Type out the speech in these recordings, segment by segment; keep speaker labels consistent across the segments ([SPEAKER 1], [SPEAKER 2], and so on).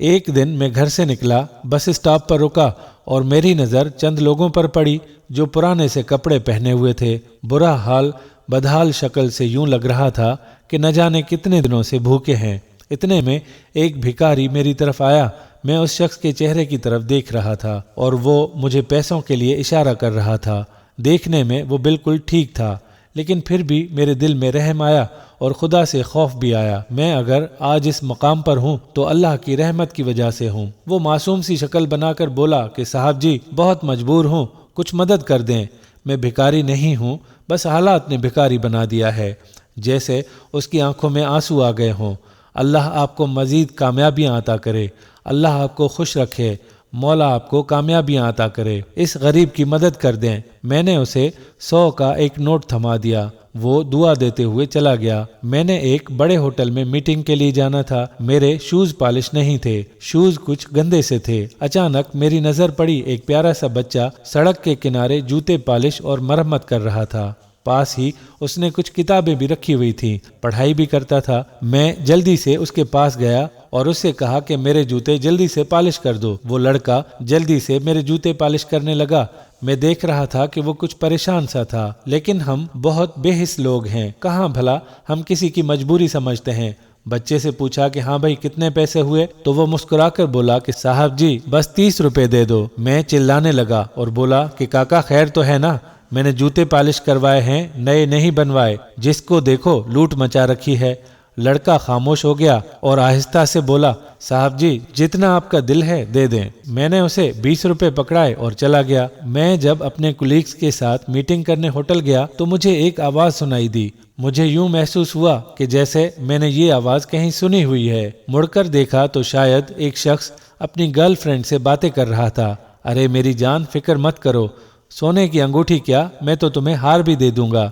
[SPEAKER 1] ایک دن میں گھر سے نکلا، بس اسٹاپ پر رکا اور میری نظر چند لوگوں پر پڑی جو پرانے سے کپڑے پہنے ہوئے تھے۔ برا حال بدحال شکل سے یوں لگ رہا تھا کہ نہ جانے کتنے دنوں سے بھوکے ہیں۔ اتنے میں ایک بھکاری میری طرف آیا۔ میں اس شخص کے چہرے کی طرف دیکھ رہا تھا اور وہ مجھے پیسوں کے لیے اشارہ کر رہا تھا۔ دیکھنے میں وہ بالکل ٹھیک تھا، لیکن پھر بھی میرے دل میں رحم آیا اور خدا سے خوف بھی آیا۔ میں اگر آج اس مقام پر ہوں تو اللہ کی رحمت کی وجہ سے ہوں۔ وہ معصوم سی شکل بنا کر بولا کہ صاحب جی بہت مجبور ہوں، کچھ مدد کر دیں۔ میں بھکاری نہیں ہوں، بس حالات نے بھکاری بنا دیا ہے۔ جیسے اس کی آنکھوں میں آنسو آ گئے ہوں۔ اللہ آپ کو مزید کامیابیاں عطا کرے، اللہ آپ کو خوش رکھے، مولا آپ کو کامیابیاں عطا کرے، اس غریب کی مدد کر دیں۔ میں نے اسے 100 کا ایک نوٹ تھما دیا۔ وہ دعا دیتے ہوئے چلا گیا۔ میں نے ایک بڑے ہوٹل میں میٹنگ کے لیے جانا تھا۔ میرے شوز پالش نہیں تھے، شوز کچھ گندے سے تھے۔ اچانک میری نظر پڑی ایک پیارا سا بچہ سڑک کے کنارے جوتے پالش اور مرمت کر رہا تھا۔ پاس ہی اس نے کچھ کتابیں بھی رکھی ہوئی تھیں، پڑھائی بھی کرتا تھا۔ میں جلدی سے اس کے پاس گیا اور اس سے کہا کہ میرے جوتے جلدی سے پالش کر دو۔ وہ لڑکا جلدی سے میرے جوتے پالش کرنے لگا۔ میں دیکھ رہا تھا کہ وہ کچھ پریشان سا تھا، لیکن ہم بہت بے حس لوگ ہیں، کہاں بھلا ہم کسی کی مجبوری سمجھتے ہیں۔ بچے سے پوچھا کہ ہاں بھائی کتنے پیسے ہوئے؟ تو وہ مسکرا کر بولا کہ صاحب جی بس 30 روپے دے دو۔ میں چلانے لگا اور بولا کہ کاکا خیر تو ہے نا، میں نے جوتے پالش کروائے ہیں، نئے نہیں بنوائے، جس کو دیکھو لوٹ مچا رکھی ہے۔ لڑکا خاموش ہو گیا اور آہستہ سے بولا صاحب جی جتنا آپ کا دل ہے دے دیں۔ میں نے اسے 20 روپے پکڑائے اور چلا گیا۔ میں جب اپنے کولیگز کے ساتھ میٹنگ کرنے ہوٹل گیا تو مجھے ایک آواز سنائی دی۔ مجھے یوں محسوس ہوا کہ جیسے میں نے یہ آواز کہیں سنی ہوئی ہے۔ مڑ کر دیکھا تو شاید ایک شخص اپنی گرل فرینڈ سے باتیں کر رہا تھا۔ ارے میری جان فکر مت کرو، سونے کی انگوٹھی کیا، میں تو تمہیں ہار بھی دے دوں گا۔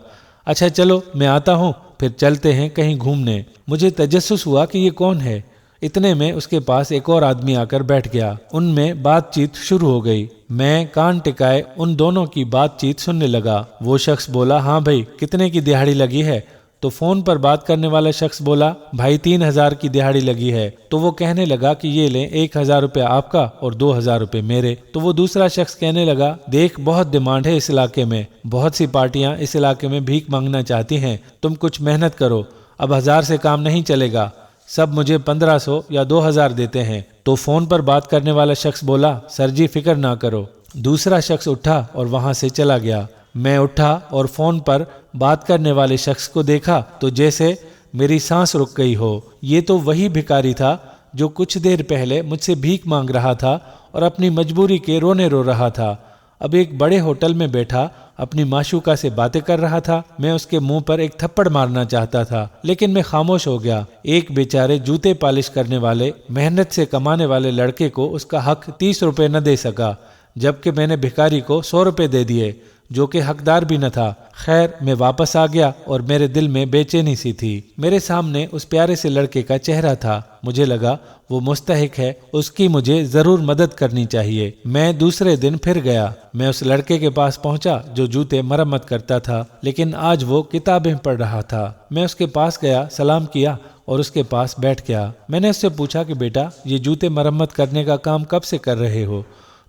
[SPEAKER 1] اچھا چلو میں آتا ہوں، پھر چلتے ہیں کہیں گھومنے۔ مجھے تجسس ہوا کہ یہ کون ہے۔ اتنے میں اس کے پاس ایک اور آدمی آ کر بیٹھ گیا۔ ان میں بات چیت شروع ہو گئی۔ میں کان ٹکائے ان دونوں کی بات چیت سننے لگا۔ وہ شخص بولا ہاں بھائی کتنے کی دہاڑی لگی ہے؟ تو فون پر بات کرنے والا شخص بولا بھائی 3000 کی دہاڑی لگی ہے۔ تو وہ کہنے لگا کہ یہ لیں 1000 روپے آپ کا اور 2000 روپے میرے۔ تو وہ دوسرا شخص کہنے لگا دیکھ بہت ڈیمانڈ ہے اس علاقے میں، بہت سی پارٹیاں اس علاقے میں بھیک مانگنا چاہتی ہیں، تم کچھ محنت کرو، اب 1000 سے کام نہیں چلے گا، سب مجھے 1500 یا 2000 دیتے ہیں۔ تو فون پر بات کرنے والا شخص بولا سر جی فکر نہ کرو۔ دوسرا شخص اٹھا اور وہاں سے چلا گیا۔ میں اٹھا اور فون پر بات کرنے والے شخص کو دیکھا تو جیسے میری سانس رک گئی ہو۔ یہ تو وہی بھکاری تھا جو کچھ دیر پہلے مجھ سے بھیک مانگ رہا تھا اور اپنی مجبوری کے رونے رو رہا تھا۔ اب ایک بڑے ہوٹل میں بیٹھا اپنی معشوقہ سے باتیں کر رہا تھا۔ میں اس کے منہ پر ایک تھپڑ مارنا چاہتا تھا، لیکن میں خاموش ہو گیا۔ ایک بیچارے جوتے پالش کرنے والے محنت سے کمانے والے لڑکے کو اس کا حق 30 روپے نہ دے سکا، جبکہ میں نے بھکاری کو 100 روپے دے دیے جو کہ حقدار بھی نہ تھا۔ خیر میں واپس آ گیا اور میرے دل میں بے چینی سی تھی۔ میرے سامنے اس پیارے سے لڑکے کا چہرہ تھا۔ مجھے لگا وہ مستحق ہے، اس کی مجھے ضرور مدد کرنی چاہیے۔ میں دوسرے دن پھر گیا۔ میں اس لڑکے کے پاس پہنچا جو جوتے مرمت کرتا تھا، لیکن آج وہ کتابیں پڑھ رہا تھا۔ میں اس کے پاس گیا، سلام کیا اور اس کے پاس بیٹھ گیا۔ میں نے اس سے پوچھا کہ بیٹا یہ جوتے مرمت کرنے کا کام کب سے کر رہے ہو؟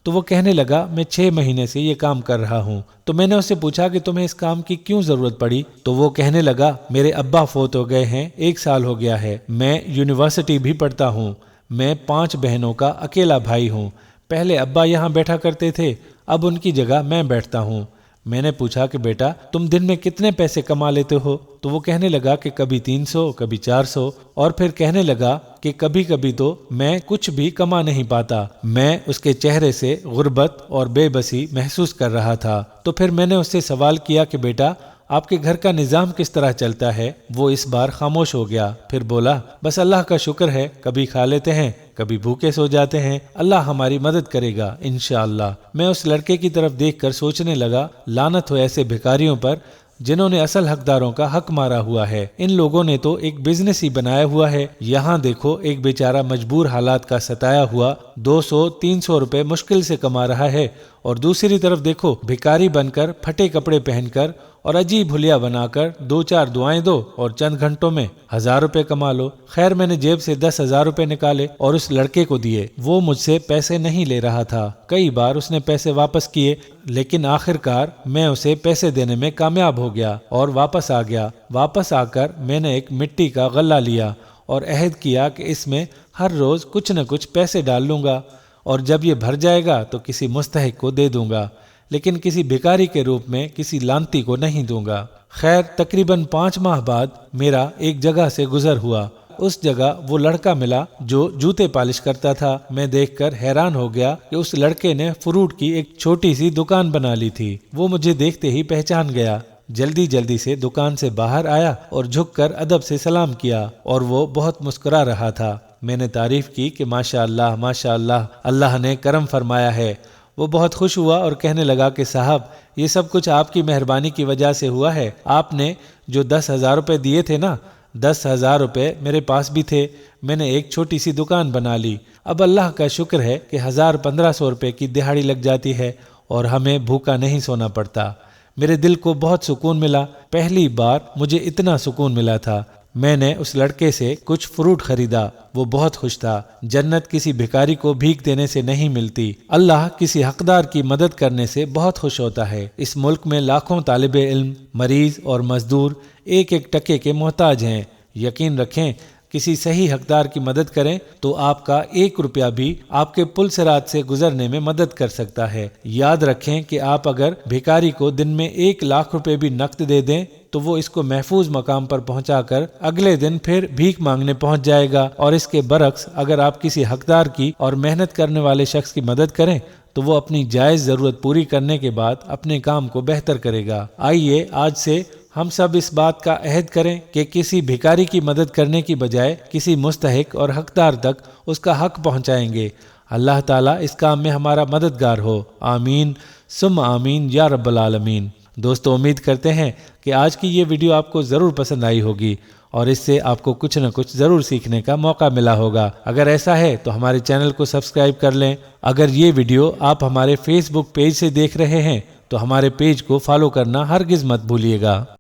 [SPEAKER 1] تو وہ کہنے لگا میں 6 مہینے سے یہ کام کر رہا ہوں۔ تو میں نے اس سے پوچھا کہ تمہیں اس کام کی کیوں ضرورت پڑی؟ تو وہ کہنے لگا میرے ابا فوت ہو گئے ہیں، 1 سال ہو گیا ہے، میں یونیورسٹی بھی پڑھتا ہوں، میں 5 بہنوں کا اکیلا بھائی ہوں، پہلے ابا یہاں بیٹھا کرتے تھے، اب ان کی جگہ میں بیٹھتا ہوں۔ میں نے پوچھا کہ بیٹا تم دن میں کتنے پیسے کما لیتے ہو؟ تو وہ کہنے لگا کہ کبھی 300 کبھی 400، اور پھر کہنے لگا کہ کبھی کبھی تو میں کچھ بھی کما نہیں پاتا۔ میں اس کے چہرے سے غربت اور بے بسی محسوس کر رہا تھا۔ تو پھر میں نے اس سے سوال کیا کہ بیٹا آپ کے گھر کا نظام کس طرح چلتا ہے؟ وہ اس بار خاموش ہو گیا، پھر بولا بس اللہ کا شکر ہے، کبھی کھا لیتے ہیں کبھی بھوکے سو جاتے ہیں، اللہ ہماری مدد کرے گا انشاءاللہ۔ میں اس لڑکے کی طرف دیکھ کر سوچنے لگا لعنت ہو ایسے بھکاریوں پر جنہوں نے اصل حقداروں کا حق مارا ہوا ہے۔ ان لوگوں نے تو ایک بزنس ہی بنایا ہوا ہے۔ یہاں دیکھو ایک بیچارہ مجبور حالات کا ستایا ہوا 200-300 روپے مشکل سے کما رہا ہے، اور دوسری طرف دیکھو بھکاری بن کر پھٹے کپڑے پہن کر اور عجیب حلیہ بنا کر 2-4 دعائیں دو اور چند گھنٹوں میں 1000 روپے کما لو۔ خیر میں نے جیب سے 10,000 روپے نکالے اور اس لڑکے کو دیے۔ وہ مجھ سے پیسے نہیں لے رہا تھا، کئی بار اس نے پیسے واپس کیے، لیکن آخر کار میں اسے پیسے دینے میں کامیاب ہو گیا اور واپس آ گیا۔ واپس آ کر میں نے ایک مٹی کا غلہ لیا اور عہد کیا کہ اس میں ہر روز کچھ نہ کچھ پیسے ڈال لوں گا اور جب یہ بھر جائے گا تو کسی مستحق کو دے دوں گا، لیکن کسی بھکاری کے روپ میں کسی لانتی کو نہیں دوں گا۔ خیر تقریباً 5 ماہ بعد میرا ایک جگہ سے گزر ہوا۔ اس جگہ وہ لڑکا ملا جو جوتے پالش کرتا تھا۔ میں دیکھ کر حیران ہو گیا کہ اس لڑکے نے فروٹ کی ایک چھوٹی سی دکان بنا لی تھی۔ وہ مجھے دیکھتے ہی پہچان گیا، جلدی سے دکان سے باہر آیا اور جھک کر ادب سے سلام کیا، اور وہ بہت مسکرا رہا تھا۔ میں نے تعریف کی کہ ماشاء اللہ، اللہ نے کرم فرمایا ہے۔ وہ بہت خوش ہوا اور کہنے لگا کہ صاحب یہ سب کچھ آپ کی مہربانی کی وجہ سے ہوا ہے۔ آپ نے جو 10,000 روپے دیے تھے نا، 10,000 روپے میرے پاس بھی تھے، میں نے ایک چھوٹی سی دکان بنا لی۔ اب اللہ کا شکر ہے کہ 1,000-1,500 روپے کی دہاڑی لگ جاتی ہے اور ہمیں بھوکا نہیں سونا پڑتا۔ میرے دل کو بہت سکون ملا، پہلی بار مجھے اتنا سکون ملا تھا۔ میں نے اس لڑکے سے کچھ فروٹ خریدا، وہ بہت خوش تھا۔ جنت کسی بھکاری کو بھیک دینے سے نہیں ملتی، اللہ کسی حقدار کی مدد کرنے سے بہت خوش ہوتا ہے۔ اس ملک میں لاکھوں طالب علم، مریض اور مزدور ایک ایک ٹکے کے محتاج ہیں۔ یقین رکھیں کسی صحیح حقدار کی مدد کریں تو آپ کا 1 روپیہ بھی آپ کے پل صراط سے گزرنے میں مدد کر سکتا ہے۔ یاد رکھیں کہ آپ اگر بھکاری کو دن میں 1 لاکھ روپے بھی نقد دے دیں تو وہ اس کو محفوظ مقام پر پہنچا کر اگلے دن پھر بھیک مانگنے پہنچ جائے گا، اور اس کے برعکس اگر آپ کسی حقدار کی اور محنت کرنے والے شخص کی مدد کریں تو وہ اپنی جائز ضرورت پوری کرنے کے بعد اپنے کام کو بہتر کرے گا۔ آئیے آج سے ہم سب اس بات کا عہد کریں کہ کسی بھکاری کی مدد کرنے کی بجائے کسی مستحق اور حقدار تک اس کا حق پہنچائیں گے۔ اللہ تعالیٰ اس کام میں ہمارا مددگار ہو، آمین ثم آمین یا رب العالمین۔ دوستو امید کرتے ہیں کہ آج کی یہ ویڈیو آپ کو ضرور پسند آئی ہوگی اور اس سے آپ کو کچھ نہ کچھ ضرور سیکھنے کا موقع ملا ہوگا۔ اگر ایسا ہے تو ہمارے چینل کو سبسکرائب کر لیں۔ اگر یہ ویڈیو آپ ہمارے فیس بک پیج سے دیکھ رہے ہیں تو ہمارے پیج کو فالو کرنا ہرگز مت بھولیے گا۔